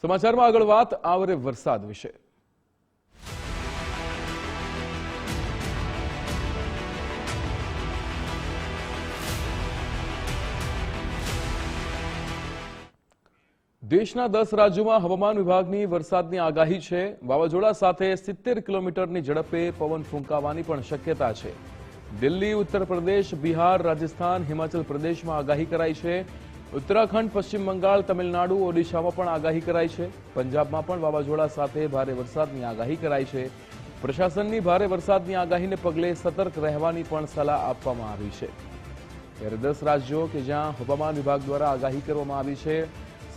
સમાચારમાં આગળ વાત આવરે વરસાદ વિશે। દેશના 10 રાજ્યોમાં હવામાન વિભાગની વરસાદની આગાહી છે। વાવાઝોડા સાથે 70 કિલોમીટરની ઝડપે પવન ફૂંકાવાની પણ શક્યતા છે। દિલ્હી, ઉત્તર પ્રદેશ, બિહાર, રાજસ્થાન, હિમાચલ પ્રદેશમાં આગાહી કરાઈ છે। उत्तराखंड, पश्चिम बंगाल, तमिलनाडु, ओडिशा में पण आगाही कराई है। पंजाब में पण वावाझोड़ा साथे भारे वरसादनी आगाही कराई है। प्रशासननी भारे वरसादनी आगाहीने पगले सतर्क रहवानी पण सलाह आपवामां आवी छे। त्यारे 10 राज्यों के ज्यां हवामान विभाग द्वारा आगाही करवामां आवी छे।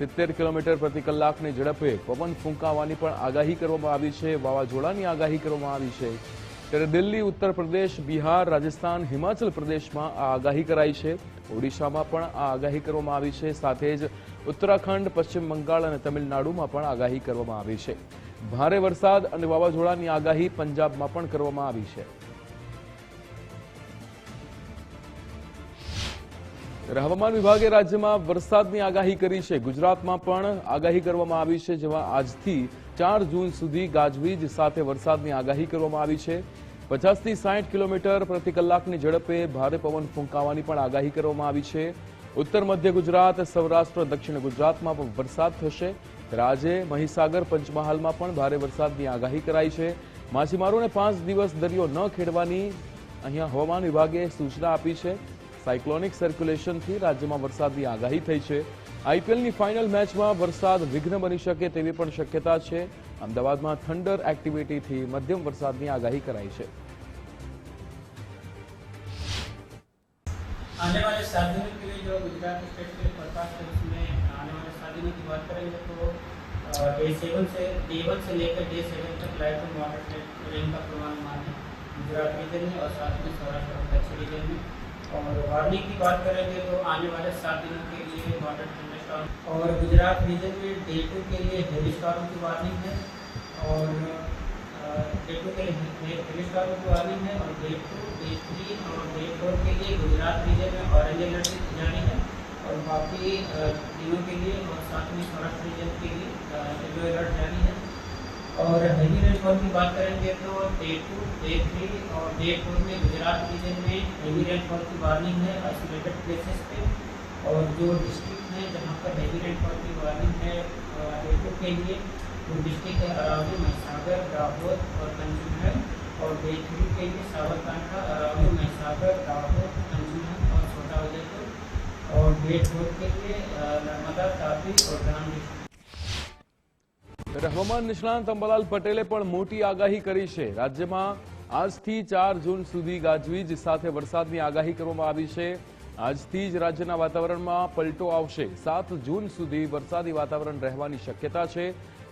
70 किलोमीटर प्रति कलाकनी झड़पे पवन फूंकावानी पण आगाही करवामां आवी छे। वावाझोड़ानी आगाही करवामां आवी छे। त्यारे दिल्ही, उत्तर प्रदेश, बिहार, राजस्थान, हिमाचल प्रदेश में आ आगाही कराई है। ओडिशा में पण आ आगाही करवामां आवी छे। साथे ज उत्तराखंड, पश्चिम बंगाल और तमिलनाडु में पण आगाही करवामां आवी छे। भारे वरसाद अने वावाझोड़ानी आगाही पंजाब में पण करवामां आवी छे। हवामान विभागे राज्य में वरसादनी आगाही करी है। गुजरात में पण आगाही करवामां आवी छे, जेमां आजथी 4 जून सुधी गाजवीज साथे वरसादनी आगाही करवामां आवी छे। 50 થી 60 કિલોમીટર પ્રતિ કલાકની ઝડપે ભારે પવન ફૂંકાવાની પણ આગાહી કરવામાં આવી છે। ઉત્તર મધ્ય ગુજરાત, સૌરાષ્ટ્ર, દક્ષિણ ગુજરાતમાં પણ વરસાદ થશે। આજે મહીસાગર, પંચમહાલમાં પણ ભારે વરસાદની આગાહી કરાઈ છે। માછીમારોને 5 દિવસ દરિયો ન ખેડવાની અહીંયા હવામાન વિભાગે સૂચના આપી છે। સાયક્લોનિક સર્ક્યુલેશનથી રાજ્યમાં વરસાદની આગાહી થઈ છે। આઈપીએલની ફાઇનલ મેચમાં વરસાદ વિઘ્ન બની શકે તેવી પણ શક્યતા છે। અમદાવાદમાં થંડર એક્ટિવિટીથી મધ્યમ વરસાદની આગાહી કરાઈ છે। आने वाले 7 दिनों के लिए जो गुजरात स्टेट के फोरकास्ट है उसमें आने वाले 7 दिनों की बात करेंगे तो डे 1 से लेकर डे 7 तक लाइट टू मॉडरेट रेन का पूर्वानुमान है गुजरात रीजन में और साथ में सौराष्ट्र और दक्षिण रीजन में। और वार्निंग की बात करेंगे तो आने वाले 7 दिनों के लिए मॉडरेट थंडरस्टॉर्म और गुजरात रीजन में डे 2 के लिए हेवी स्टॉर्म की वार्निंग है और डे 2 के लिए हेवी स्टॉर्म की वार्निंग है और डे 2, डे 3 और डे 4 के लिए गुजरात रीजन में ऑरेंज अलर्ट जारी है और बाकी दिनों के लिए और साथ में सौराष्ट्र रीजन के लिए येलो अलर्ट जारी है। और हेवी रेनफॉल की बात करेंगे तो डे 2, डे 3 और डे 4 में गुजरात रीजन में हेवी रेनफॉल की वार्निंग है आइसोलेटेड प्लेसेस पे। और जो डिस्ट्रिक्ट हैं जहाँ पर हेवी रेनफॉल की वार्निंग है डे 2 के लिए वो डिस्ट्रिक्ट है अरावली, महिसागर, दाहोद और कंचनहर। और डे 3 के लिए साबरकांठा, अरावली, महिसागर, दाहोद, कंचनहर और छोटा उदयपुर। और डे 4 के लिए नर्मदा, तापी और डांग डिस्ट्रिक्ट। हवामान निष्णात अंबालाल पटेले पण मोटी आगाही करी छे। राज्यमां આજથી 4 જૂન સુધી ગાજવીજ સાથે વરસાદની આગાહી કરવામાં આવી છે। આજથી જ રાજ્યના વાતાવરણમાં પલટો આવશે। 7 જૂન સુધી વરસાદી વાતાવરણ રહેવાની શક્યતા છે।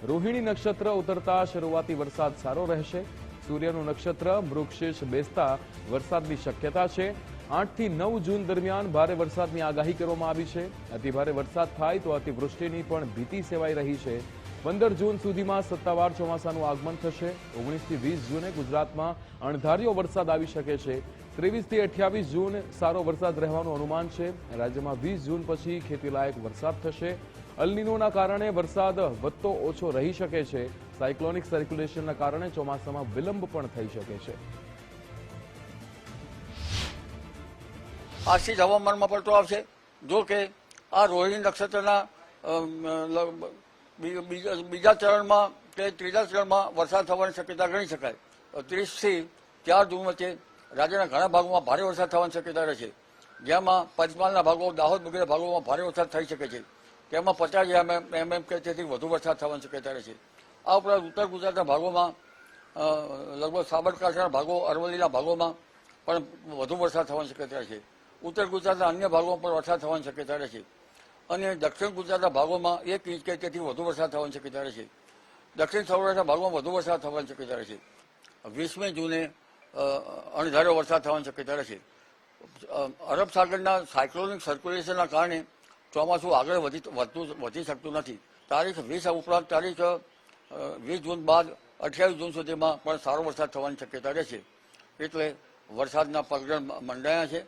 રોહિણી નક્ષત્ર ઉતરતા શરૂઆતી વરસાદ સારો રહેશે। સૂર્યનું નક્ષત્ર મૃગશીર્ષ બેસતા વરસાદની શક્યતા છે। 8 થી 9 જૂન દરમિયાન ભારે વરસાદની આગાહી કરવામાં આવી છે। અતિભારે વરસાદ થાય તો અતિવૃષ્ટિની પણ ભીતિ સેવાઈ રહી છે। 15 જૂન સુધીમાં સત્તાવાર ચોમાસાનું આગમન થશે। 19 થી 20 જૂને ગુજરાતમાં અણધાર્યો વરસાદ આવી શકે છે। 23 થી 28 જૂન સારો વરસાદ રહેવાનું અનુમાન છે। રાજ્યમાં 20 જૂન પછી ખેતીલાયક વરસાદ થશે। અલ નીનોના કારણે વરસાદ વધતો ઓછો રહી શકે છે। સાયક્લોનિક સર્ક્યુલેશનના કારણે ચોમાસામાં વિલંબ પણ થઈ શકે છે। આજથી જ હવામાનમાં પલટો આવશે। જો કે આ રોહિણી નક્ષત્રના બીજા ચરણમાં કે ત્રીજા ચરણમાં વરસાદ થવાની શક્યતા ગણી શકાય। 30 થી 4 જૂન વચ્ચે રાજ્યના ઘણા ભાગોમાં ભારે વરસાદ થવાની શક્યતા રહેશે, જેમાં પંચમહાલના ભાગો, દાહોદ વગેરે ભાગોમાં ભારે વરસાદ થઈ શકે છે। તેમાં 50 mm કે તેથી વધુ વરસાદ થવાની શક્યતા રહેશે। આ ઉપરાંત ઉત્તર ગુજરાતના ભાગોમાં લગભગ સાબરકાંઠાના ભાગો, અરવલ્લીના ભાગોમાં પણ વધુ વરસાદ થવાની શક્યતા રહેશે। ઉત્તર ગુજરાતના અન્ય ભાગોમાં પણ વરસાદ થવાની શક્યતા રહેશે અને દક્ષિણ ગુજરાતના ભાગોમાં 1 ઇંચ કે તેથી વધુ વરસાદ થવાની શક્યતા રહેશે। દક્ષિણ સૌરાષ્ટ્રના ભાગોમાં વધુ વરસાદ થવાની શક્યતા રહેશે। 20મી જૂને અણધાર્યો વરસાદ થવાની શક્યતા રહેશે। અરબ સાગરના સાયક્લોનિક સર્ક્યુલેશનના કારણે ચોમાસું આગળ વધી શકતું નથી। તારીખ 20 ઉપરાંત તારીખ 20 જૂન બાદ 28 જૂન સુધીમાં પણ સારો વરસાદ થવાની શક્યતા રહેશે। એટલે વરસાદના પગરણ મંડાયા છે,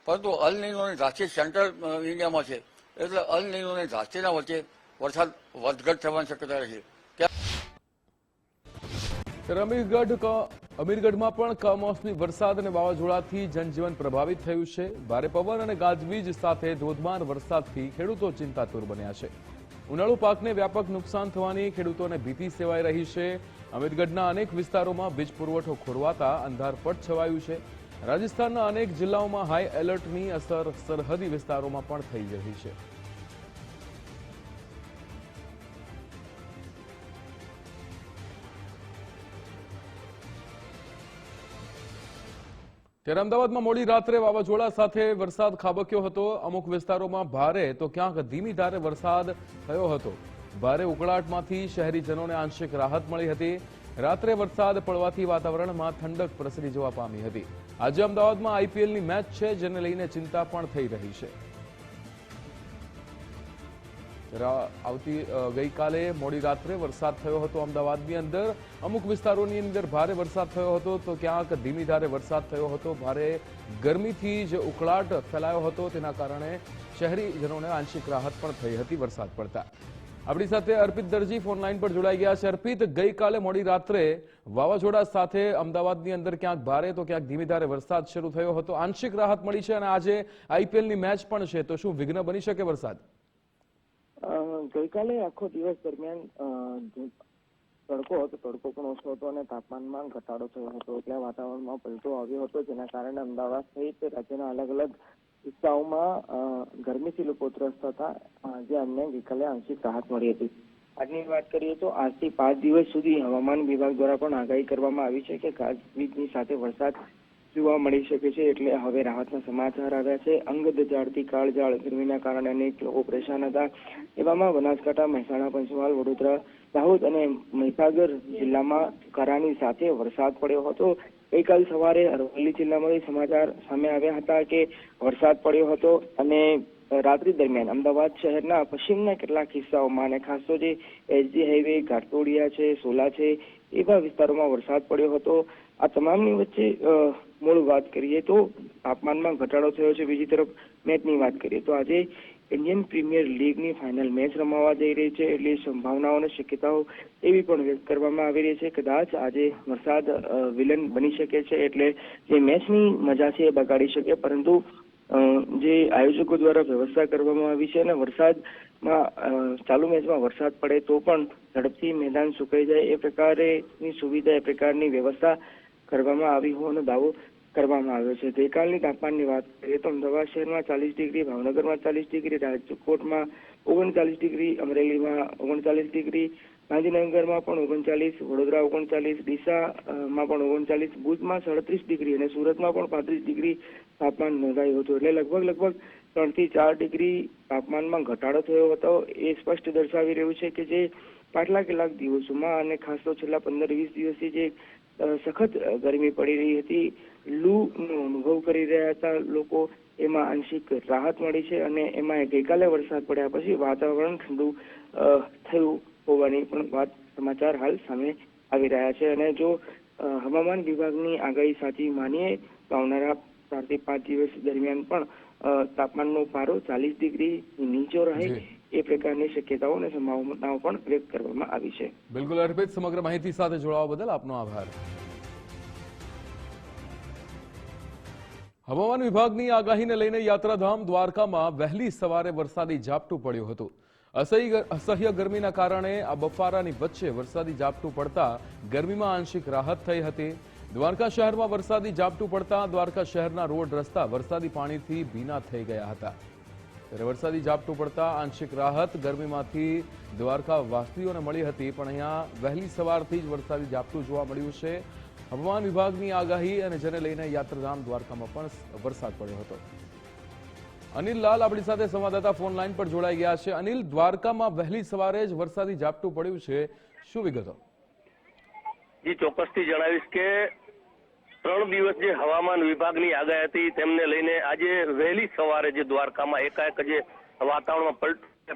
પરંતુ અલ નીનોની ધાસ્તી સેન્ટ્રલ ઇન્ડિયામાં છે, એટલે અલ નીનોની ધાસ્તીના વચ્ચે વરસાદ વધઘટ થવાની શક્યતા રહેશે. ત્યારે અમીરગઢમાં પણ કમોસમી વરસાદ અને વાવાઝોડાથી જનજીવન પ્રભાવિત થયું છે. ભારે પવન અને ગાજવીજ સાથે ધોધમાર વરસાદથી ખેડૂતો ચિંતાતુર બન્યા છે. ઉનાળુ પાકને વ્યાપક નુકસાન થવાની ખેડૂતોને ભીતિ સેવાઈ રહી છે. અમીરગઢના અનેક વિસ્તારોમાં વીજ પુરવઠો ખોરવાતા અંધારપટ છવાયું છે. રાજસ્થાનના અનેક જિલ્લાઓમાં હાઈ એલર્ટની અસર સરહદી વિસ્તારોમાં પણ થઈ રહી છે. ત્યારે અમદાવાદમાં મોડી રાત્રે વાવાઝોડા સાથે વરસાદ ખાબક્યો હતો. અમુક વિસ્તારોમાં ભારે તો ક્યાંક ધીમી ધારે વરસાદ થયો હતો. ભારે ઉકળાટમાંથી શહેરીજનોને આંશિક રાહત મળી હતી. રાત્રે વરસાદ પડવાથી વાતાવરણમાં ઠંડક પ્રસરી જવા પામી હતી. આજે અમદાવાદમાં આઈપીએલની મેચ છે, જેને લઈને ચિંતા પણ થઈ રહી છે. ગઈકાલે મોડી રાત્રે વરસાદ થયો હતો અમદાવાદની અંદર. અમુક વિસ્તારોની અંદર ભારે વરસાદ થયો હતો તો ક્યાંક ધીમી ધારે વરસાદ થયો હતો. ભારે ગરમીથી જે ઉકળાટ ફેલાયો હતો તેના કારણે શહેરીજનોને આંશિક રાહત પણ થઈ હતી વરસાદ પડતા. આપણી સાથે અર્પિત દરજી ફોનલાઈન પર જોડાઈ ગયા છે. અર્પિત, ગઈકાલે મોડી રાત્રે વાવાઝોડા સાથે અમદાવાદની અંદર ક્યાંક ભારે તો ક્યાંક ધીમી ધારે વરસાદ શરૂ થયો હતો. આંશિક રાહત મળી છે અને આજે આઈપીએલની મેચ પણ છે, તો શું વિઘ્ન બની શકે વરસાદ? ગઈકાલે આખો દિવસ દરમિયાન તડકો હતો, તડકો પણ ઓછો હતો અને તાપમાનમાં ઘટાડો થયો હતો. એટલે વાતાવરણમાં પલટો આવ્યો હતો, જેના કારણે અમદાવાદ સહિત રાજ્યના અલગ અલગ વિસ્તારોમાં ગરમીથી લોકો ત્રસ્ત હતા, જે અમને ગઈકાલે આંશિક રાહત મળી હતી. આજની વાત કરીએ તો આજથી 5 દિવસ સુધી હવામાન વિભાગ દ્વારા પણ આગાહી કરવામાં આવી છે કે ગાજવીજની સાથે વરસાદ જોવા મળી શકે છે. એટલે હવે રાહતના સમાચાર આવ્યા છે. અંગ જાળથી કાળજાળ ગરમીના કારણે અનેક લોકો પરેશાન હતા. એવામાં બનાસકાંઠા, મહેસાણા, પંચમહાલ, વડોદરા, દાહોદ અને મહીસાગર જિલ્લામાં કરાની સાથે વરસાદ પડ્યો હતો. ગઈકાલ સવારે અરવલ્લી જિલ્લામાંથી સમાચાર સામે આવ્યા હતા કે વરસાદ પડ્યો હતો અને રાત્રિ દરમિયાન અમદાવાદ શહેરના પશ્ચિમના કેટલાક હિસ્સાઓમાં અને ખાસ તો જે એસજી હાઈવે, ઘાટલોડિયા છે, સોલા છે, એવા વિસ્તારોમાં વરસાદ પડ્યો હતો. આ તમામની વચ્ચે મૂળ વાત કરીએ તો તાપમાનમાં ઘટાડો થયો છે. બીજી તરફ મેચની વાત કરીએ તો આજે ઇન્ડિયન પ્રીમિયર લીગની ફાઇનલ મેચ રમાવા જઈ રહી છે. એટલે સંભાવનાઓ અને શક્યતાઓ એવી પણ વ્યક્ત કરવામાં આવી રહી છે કદાચ આજે વરસાદ વિલન બની શકે છે, એટલે જે મેચની મજા છે એ બગાડી શકે. પરંતુ જે આયોજકો દ્વારા વ્યવસ્થા કરવામાં આવી છે અને વરસાદમાં ચાલુ મેચમાં વરસાદ પડે તો પણ ઝડપથી મેદાન સુકાઈ જાય એ પ્રકારની સુવિધા, એ પ્રકારની વ્યવસ્થા કરવામાં આવી હોવાનો દાવો કરવામાં આવ્યો છે. ગઈકાલની તાપમાનની વાત કરીએ તો અમદાવાદ શહેરમાં 40 ડિગ્રી, ભાવનગરમાં 40 ડિગ્રી, રાજકોટમાં 39 ડિગ્રી, અમરેલીમાં 39 ડિગ્રી, ગાંધીનગરમાં પણ 39, વડોદરા 39, ડીસામાં પણ 39, ભુજમાં 37 ડિગ્રી અને સુરતમાં પણ 35 ડિગ્રી તાપમાન નોંધાયું હતું. એટલે લગભગ 3 થી 4 ડિગ્રી તાપમાનમાં ઘટાડો થયો હતો. એ સ્પષ્ટ દર્શાવી રહ્યું છે કે જે પાછલા કેટલાક દિવસોમાં અને ખાસ તો છેલ્લા 15-20 દિવસથી જે સખત ગરમી પડી રહી હતી, લૂનો અનુભવ કરી રહ્યા હતા લોકો, એમાં આંશિક રાહત મળી છે અને એમાં ગઈકાલે વરસાદ પડ્યા પછી વાતાવરણ ઠંડુ થયું હોવાની પણ વાત સમાચાર હાલ સામે આવી રહ્યા છે. અને જો હવામાન વિભાગની આગાહી સાચી માનીએ તો આવનારા 4 થી 5 દિવસ દરમિયાન પણ તાપમાનનો પારો 40 ડિગ્રી નીચો રહે એ પ્રકારની શક્યતાઓ અને સંભાવનાઓ પણ વ્યક્ત કરવામાં આવી છે. બિલકુલ અર્પિત, સમગ્ર માહિતી સાથે જોડાવા બદલ આપનો આભાર. હવામાન વિભાગની આગાહીને લઈને યાત્રાધામ દ્વારકામાં વહેલી સવારે વરસાદી ઝાપટું પડ્યું હતું. અસહ્ય ગરમીના કારણે આ બફારાની વચ્ચે વરસાદી ઝાપટું પડતા ગરમીમાં આંશિક રાહત થઈ હતી. દ્વારકા શહેરમાં વરસાદી ઝાપટું પડતા દ્વારકા શહેરના રોડ રસ્તા વરસાદી પાણીથી ભીના થઈ ગયા હતા. ત્યારે વરસાદી ઝાપટું પડતા આંશિક રાહત ગરમીમાંથી દ્વારકા વાસીઓને મળી હતી, પણ અહીંયા વહેલી સવારથી જ વરસાદી ઝાપટું જોવા મળ્યું છે. હવામાન વિભાગની આગાહી અને જેને લઈને યાત્રાધામ દ્વારકામાં પણ વરસાદ પડ્યો હતો. અનિલ લાલ આપણી સાથે સંવાદદાતા ફોન લાઈન પર જોડાઈ ગયા છે. અનિલ, દ્વારકામાં વહેલી સવારે જ વરસાદી ઝાપટું પડ્યું છે, શું વિગતો? જી, ચોક્કસથી જણાવીશ કે 3 દિવસ જે હવામાન વિભાગની આગાહી હતી તેમને લઈને આજે વહેલી સવારે જે દ્વારકામાં એકાએક જે વાતાવરણમાં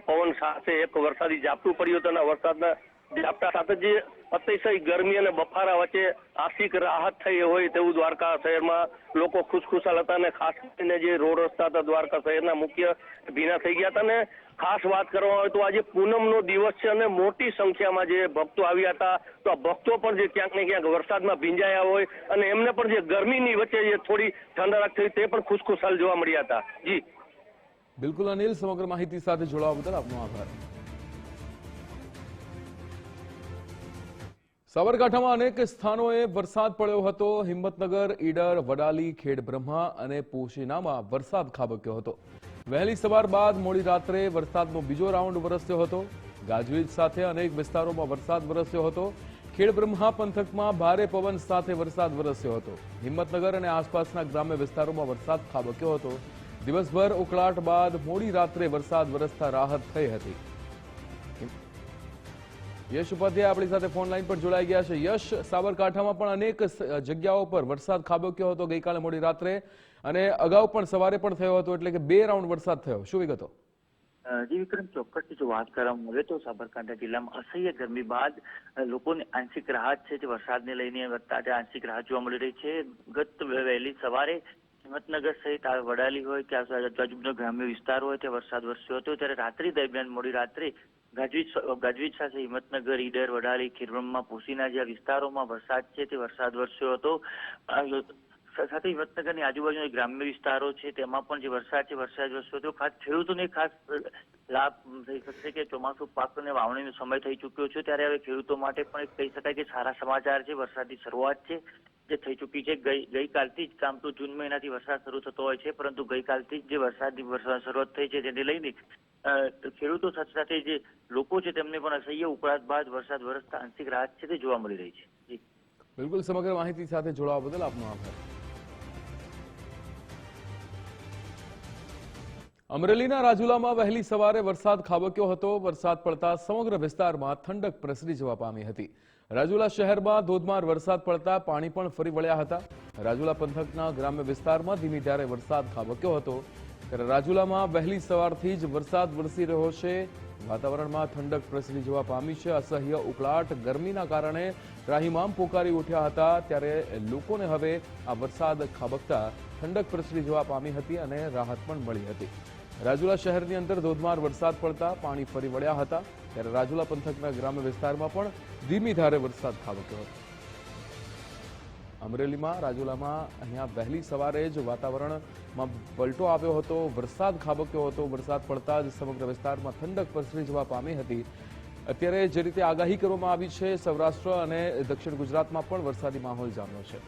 પવન સાથે એક વરસાદી ઝાપટું પડ્યું હતું અને વરસાદના ઝાપટા સાથે જે અતિશય ગરમી અને બફારા વચ્ચે આંશિક રાહત થઈ હોય તેવું દ્વારકા શહેરમાં લોકો ખુશખુશાલ હતા અને ખાસ કરીને જે રોડ રસ્તા હતા દ્વારકા શહેરના મુખ્ય ભીના થઈ ગયા હતા અને ખાસ વાત કરવામાં આવે તો આજે પૂનમનો દિવસ છે અને મોટી સંખ્યામાં જે ભક્તો આવ્યા હતા તો આ ભક્તો પણ જે ક્યાંક ને ક્યાંક વરસાદમાં ભીંજાયા હોય અને એમને પણ જે ગરમીની વચ્ચે જે થોડી ઠંડક થઈ તે પણ ખુશખુશાલ જોવા મળ્યા હતા. જી બિલકુલ અનિલ, સમગ્ર માહિતી સાથે જોડાવા બદલ આપનો આભાર. સાબરકાંઠામાં અનેક સ્થાનોએ વરસાદ પડ્યો હતો. હિંમતનગર, ઈડર, વડાલી, ખેડબ્રહ્મા અને પોશીનામાં વરસાદ ખાબક્યો હતો. વહેલી સવાર બાદ મોડી રાત્રે વરસાદનો બીજો રાઉન્ડ વરસ્યો હતો. ગાજવીજ સાથે અનેક વિસ્તારોમાં વરસાદ વરસ્યો હતો. ખેડબ્રહ્મા પંથકમાં ભારે પવન સાથે વરસાદ વરસ્યો હતો. હિંમતનગર અને આસપાસના ગ્રામ્ય વિસ્તારોમાં વરસાદ ખાબક્યો હતો. દિવસભર ઉકળાટ બાદ મોડી રાત્રે વરસાદ વરસતા રાહત થઈ હતી. યશ ઉપાધ્યાય આપણી સાથે ફોન લાઈન પર જોડાઈ ગયા છે. યશ, સાબરકાંઠામાં પણ અનેક જગ્યાઓ પર વરસાદ ખાબક્યો હતો ગઈકાલે મોડી રાત્રે અને અગાઉ પણ સવારે પણ થયો હતો, એટલે કે 2 રાઉન્ડ વરસાદ થયો. શું વિગતો? જી વિક્રમ, ચોક્કસથી જો વાત કરવામાં આવે તો સાબરકાંઠા જિલ્લામાં અસહ્ય ગરમી બાદ લોકોને આંશિક રાહત છે તે વરસાદને લઈને અત્યારે આંશિક રાહત જોવા મળી રહી છે. ગત વહેલી સવારે હિંમતનગર સહિત વડાલી હોય કે આજુબાજુનો ગ્રામ્ય વિસ્તાર હોય ત્યાં વરસાદ વરસ્યો હતો. ત્યારે રાત્રિ દરમિયાન મોડી રાત્રે ગાજવીજ સાથે હિંમતનગર, ઈડર, વડાલી, ખેડબ્રહ્મા, પોશીના જેવા વિસ્તારોમાં વરસાદ છે તે વરસાદ વરસ્યો હતો. સાથે હિંમતનગરની આજુબાજુના ગ્રામ્ય વિસ્તારો છે તેમાં પણ જે વરસાદ છે વરસાદ વરસ્યો હતો. ખાસ ખેડૂતોને ખાસ લાભ થઈ શકશે કે ચોમાસું પાકને વાવણીનો સમય થઈ ચૂક્યો છે. ત્યારે હવે ખેડૂતો માટે પણ કહી શકાય કે સારા સમાચાર છે. વરસાદની શરૂઆત છે જે થઈ ચૂકી છે. ગઈકાલથી જ, કામ તો જૂન મહિનાથી વરસાદ શરૂ થતો હોય છે, પરંતુ ગઈકાલથી જ જે વરસાદની શરૂઆત થઈ છે તેને લઈને ખેડૂતો સાથે સાથે જે લોકો છે તેમને પણ અસહ્ય ઉકળાટ બાદ વરસાદ વરસતા આંશિક રાહત છે તે જોવા મળી રહી છે. બિલકુલ, સમગ્ર માહિતી સાથે જોડાવા બદલ આપનો આભાર. અમરેલીના રાજુલામાં વહેલી સવારે વરસાદ ખાબક્યો હતો. વરસાદ પડતા સમગ્ર વિસ્તારમાં ઠંડક પ્રસરી જવા પામી હતી. રાજુલા શહેરમાં ધોધમાર વરસાદ પડતા પાણી પણ ફરી વળ્યા હતા. રાજુલા પંથકના ગ્રામ્ય વિસ્તારમાં ધીમી ધારે વરસાદ ખાબક્યો હતો. ત્યારે રાજુલામાં વહેલી સવારથી જ વરસાદ વરસી રહ્યો છે. વાતાવરણમાં ઠંડક પ્રસરી જવા પામી છે. અસહ્ય ઉકળાટ ગરમીના કારણે ત્રાહિમામ પોકારી ઉઠ્યા હતા. ત્યારે લોકોને હવે આ વરસાદ ખાબકતા ઠંડક પ્રસરી જવા પામી હતી અને રાહત પણ મળી હતી. રાજુલા શહેરની અંદર ધોધમાર વરસાદ પડતા પાણી ફરી વળ્યા હતા. ત્યારે રાજુલા પંથકના ગ્રામ્ય વિસ્તારમાં પણ ધીમી ધારે વરસાદ ખાબક્યો હતો. અમરેલીમાં, રાજુલામાં અહીંયા વહેલી સવારે જ વાતાવરણમાં પલટો આવ્યો હતો. વરસાદ ખાબક્યો હતો. વરસાદ પડતા જ સમગ્ર વિસ્તારમાં ઠંડક પ્રસરી જવા પામી હતી. અત્યારે જે રીતે આગાહી કરવામાં આવી છે, સૌરાષ્ટ્ર અને દક્ષિણ ગુજરાતમાં પણ વરસાદી માહોલ જામ્યો છે.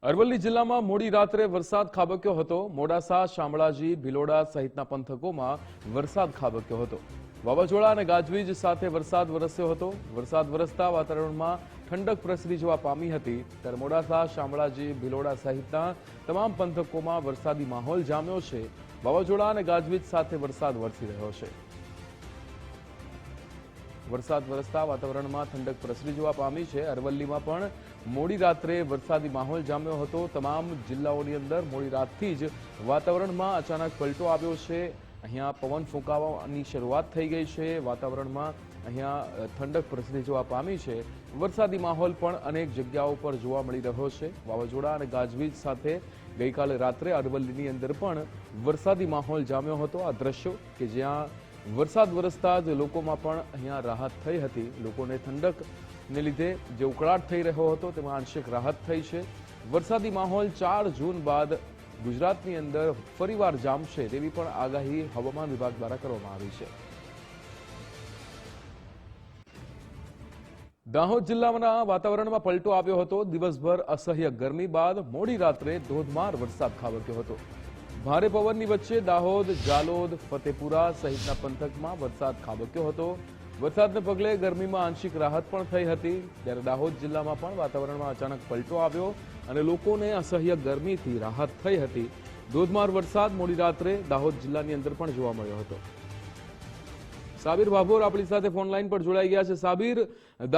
અરવલ્લી જિલ્લામાં મોડી રાત્રે વરસાદ ખાબક્યો હતો. મોડાસા, શામળાજી, ભિલોડા સહિતના પંથકોમાં વરસાદ ખાબક્યો હતો. વાવાઝોડા અને ગાજવીજ સાથે વરસાદ વરસ્યો હતો. વરસાદ વરસતા વાતાવરણમાં ઠંડક પ્રસરી જવા પામી હતી. ત્યારે મોડાસા, શામળાજી, ભિલોડા સહિતના તમામ પંથકોમાં વરસાદી માહોલ જામ્યો છે. વાવાઝોડા અને ગાજવીજ સાથે વરસાદ વરસી રહ્યો છે. વરસાદ વરસતા વાતાવરણમાં ઠંડક પ્રસરી જવા પામી છે. અરવલ્લીમાં પણ મોડી રાત્રે વરસાદી માહોલ જામ્યો હતો. તમામ જિલ્લાઓની અંદર મોડી રાતથી જ વાતાવરણમાં અચાનક પલટો આવ્યો છે. અહીંયા પવન ફૂંકાવાની શરૂઆત થઈ ગઈ છે. વાતાવરણમાં અહીંયા ઠંડક પ્રસરી જવા પામી છે. વરસાદી માહોલ પણ અનેક જગ્યાઓ પર જોવા મળી રહ્યો છે. વાવાઝોડા અને ગાજવીજ સાથે ગઈકાલે રાત્રે અરવલ્લીની અંદર પણ વરસાદી માહોલ જામ્યો હતો. આ દ્રશ્યો કે જ્યાં વરસાદ વરસતા જ લોકોમાં પણ અહીંયા રાહત થઈ હતી. લોકોને ઠંડકને લીધે જે ઉકળાટ થઈ રહ્યો હતો તેમાં આંશિક રાહત થઈ છે. વરસાદી માહોલ 4 જૂન બાદ ગુજરાતની અંદર ફરીવાર જામશે તેવી પણ આગાહી હવામાન વિભાગ દ્વારા કરવામાં આવી છે. દાહોદ જિલ્લાના વાતાવરણમાં પલટો આવ્યો હતો. દિવસભર અસહ્ય ગરમી બાદ મોડી રાત્રે ધોધમાર વરસાદ ખાબક્યો હતો. ભારે પવનની વચ્ચે દાહોદ, જાલોદ, ફતેપુરા સહિતના પંથકમાં વરસાદ ખાબક્યો હતો. વરસાદને પગલે ગરમીમાં આંશિક રાહત પણ થઈ હતી. ત્યારે દાહોદ જિલ્લામાં પણ વાતાવરણમાં અચાનક પલટો આવ્યો અને લોકોને અસહ્ય ગરમીથી રાહત થઈ હતી. ધોધમાર વરસાદ મોડી રાત્રે દાહોદ જિલ્લાની અંદર પણ જોવા મળ્યો હતો. સાબિર ભાભોર આપણી સાથે ફોન લાઈન પર જોડાઈ ગયા છે. સાબિર,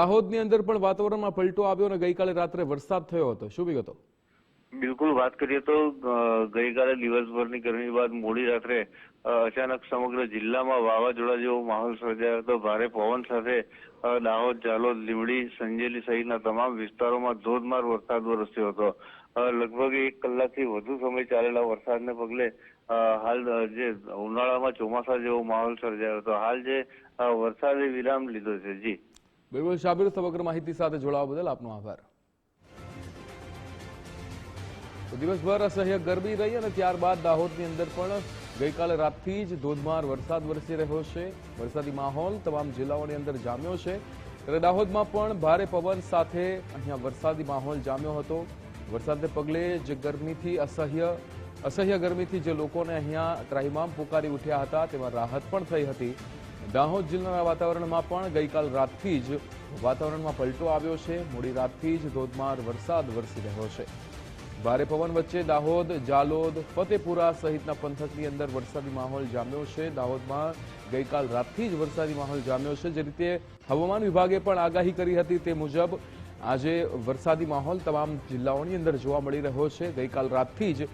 દાહોદની અંદર પણ વાતાવરણમાં પલટો આવ્યો અને ગઈકાલે રાત્રે વરસાદ થયો હતો. શું વિગતો? બિલકુલ વાત કરીએ તો ગઈકાલે દિવસભરની ગરમી બાદ મોડી રાત્રે અચાનક સમગ્ર જિલ્લામાં વાવાઝોડા જેવો માહોલ સર્જાયો હતો. ભારે પવન સાથે દાહોદ, ઝાલોદ, લીંબડી, સંજેલી સહિતના તમામ વિસ્તારોમાં ધોધમાર વરસાદ વરસ્યો હતો. લગભગ 1 કલાકથી વધુ સમય ચાલેલા વરસાદને પગલે હાલ જે ઉનાળામાં ચોમાસા જેવો માહોલ સર્જાયો હતો. હાલ જે વરસાદે વિરામ લીધો છે. જી બિલકુલ શાબિર, સમગ્ર માહિતી સાથે જોડાવા બદલ આપનો આભાર. તો દિવસભર અસહ્ય ગરમી રહી અને ત્યારબાદ દાહોદની અંદર પણ ગઈકાલે રાતથી જ ધોધમાર વરસાદ વરસી રહ્યો છે. વરસાદી માહોલ તમામ જિલ્લાઓની અંદર જામ્યો છે. ત્યારે દાહોદમાં પણ ભારે પવન સાથે અહીંયા વરસાદી માહોલ જામ્યો હતો. વરસાદને પગલે જે ગરમીથી અસહ્ય ગરમીથી જે લોકોને અહીંયા ત્રાહિમામ પુકારી ઉઠ્યા હતા તેમાં રાહત પણ થઈ હતી. દાહોદ જિલ્લાના વાતાવરણમાં પણ ગઈકાલ રાતથી જ વાતાવરણમાં પલટો આવ્યો છે. મોડી રાતથી જ ધોધમાર વરસાદ વરસી રહ્યો છે. ભારે પવન વચ્ચે દાહોદ, જાલોદ, ફતેપુરા સહિતના પંથકની અંદર વરસાદી માહોલ જામ્યો છે. દાહોદમાં ગઈકાલ રાતથી જ વરસાદી માહોલ જામ્યો છે. જે રીતે હવામાન વિભાગે પણ આગાહી કરી હતી તે મુજબ આજે વરસાદી માહોલ તમામ જિલ્લાઓની અંદર જોવા મળી રહ્યો છે. ગઈકાલ રાતથી જ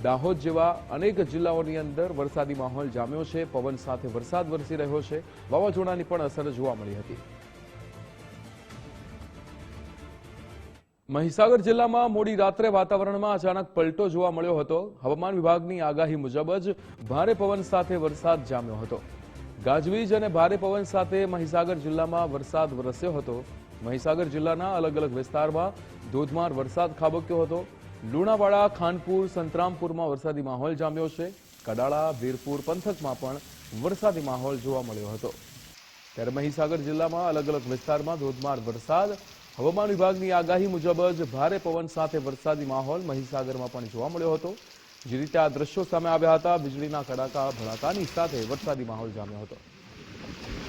દાહોદ જેવા અનેક જિલ્લાઓની અંદર વરસાદી માહોલ જામ્યો છે. પવન સાથે વરસાદ વરસી રહ્યો છે. વાવાઝોડાની પણ અસર જોવા મળી હતી. મહીસાગર જિલ્લામાં મોડી રાત્રે વાતાવરણમાં અચાનક પલટો જોવા મળ્યો હતો. હવામાન વિભાગની આગાહી મુજબ જ ભારે પવન સાથે વરસાદ જામ્યો હતો. ગાજવીજ અને ભારે પવન સાથે મહીસાગર જિલ્લામાં વરસાદ વરસ્યો હતો. મહીસાગર જિલ્લાના અલગ અલગ વિસ્તારમાં ધોધમાર વરસાદ ખાબક્યો હતો. લુણાવાડા, ખાનપુર, સંતરામપુરમાં વરસાદી માહોલ જામ્યો છે. કડાળા, વીરપુર પંથકમાં પણ વરસાદી માહોલ જોવા મળ્યો હતો. ત્યારે મહીસાગર જિલ્લામાં અલગ અલગ વિસ્તારમાં ધોધમાર વરસાદ. હવામાન વિભાગની આગાહી મુજબ જ ભારે પવન સાથે વરસાદી માહોલ મહીસાગરમાં પણ જોવા મળ્યો હતો. જે રીતે આ દ્રશ્યો સામે આવ્યા હતા, વીજળીના કડાકા ભડાકાની સાથે વરસાદી માહોલ જામ્યો હતો.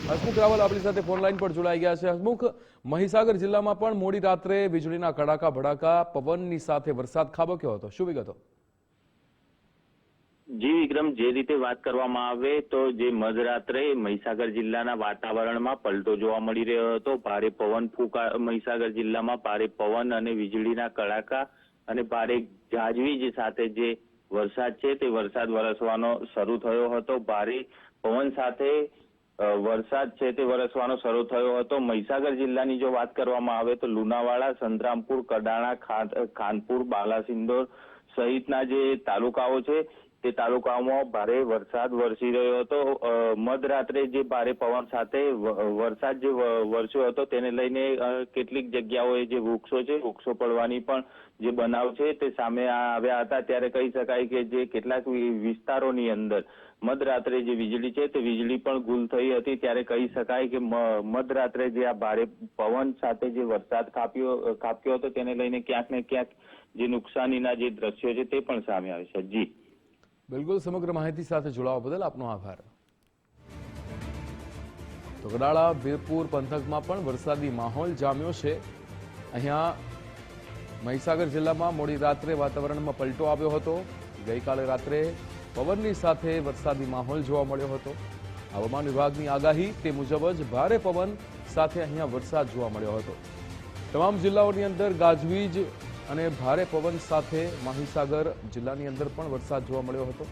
હસમુખ રાવલ આપણી સાથે ફોનલાઈન પર જોડાઈ ગયા છે. હસમુખ, મહીસાગર જિલ્લામાં પણ મોડી રાત્રે વીજળીના કડાકા ભડાકા પવનની સાથે વરસાદ ખાબક્યો હતો. શું વિગતો? જી વિક્રમ, જે રીતે વાત કરવામાં આવે તો જે મધરાત્રે મહીસાગર જિલ્લાના વાતાવરણમાં પલટો જોવા મળી રહ્યો હતો. ભારે પવન મહીસાગર જિલ્લામાં ભારે પવન અને વીજળીના કડાકા અને ભારે ગાજવીજ સાથે જે વરસાદ છે તે વરસાદ વરસવાનો શરૂ થયો હતો. ભારે પવન સાથે વરસાદ છે તે વરસવાનો શરૂ થયો હતો. મહીસાગર જિલ્લાની જો વાત કરવામાં આવે તો લુણાવાડા, સંતરામપુર, કડાણા, ખાનપુર, બાલાસિનોર સહિતના જે તાલુકાઓ છે તે તાલુકાઓમાં ભારે વરસાદ વરસી રહ્યો હતો. મધરાત્રે જે ભારે પવન સાથે વરસાદ જે વરસ્યો હતો તેને લઈને કેટલીક જગ્યાઓએ જે વૃક્ષો છે, વૃક્ષો પડવાની પણ જે બનાવ છે તે સામે આવ્યા હતા. ત્યારે કહી શકાય કે જે કેટલાક વિસ્તારોની અંદર મધરાત્રે જે વીજળી છે તે વીજળી પણ ગુલ થઈ હતી. ત્યારે કહી શકાય કે મધરાત્રે જે આ ભારે પવન સાથે જે વરસાદ ખાબક્યો હતો તેને લઈને ક્યાંક ને ક્યાંક જે નુકસાનીના જે દ્રશ્યો છે તે પણ સામે આવે છે. જી બિલકુલ, સમગ્ર માહિતી સાથે જોડાવા બદલ આપનો આભાર. તો કડાળા, વીરપુર પંથકમાં પણ વરસાદી માહોલ જામ્યો છે. અહીંયા મહીસાગર જિલ્લામાં મોડી રાત્રે વાતાવરણમાં પલટો આવ્યો હતો. ગઈકાલે રાત્રે પવનની સાથે વરસાદી માહોલ જોવા મળ્યો હતો. હવામાન વિભાગની આગાહી તે મુજબ જ ભારે પવન સાથે અહીંયા વરસાદ જોવા મળ્યો હતો. તમામ જિલ્લાઓની અંદર ગાજવીજ અને ભારે પવન સાથે મહીસાગર જિલ્લાની અંદર પણ વરસાદ જોવા મળ્યો હતો.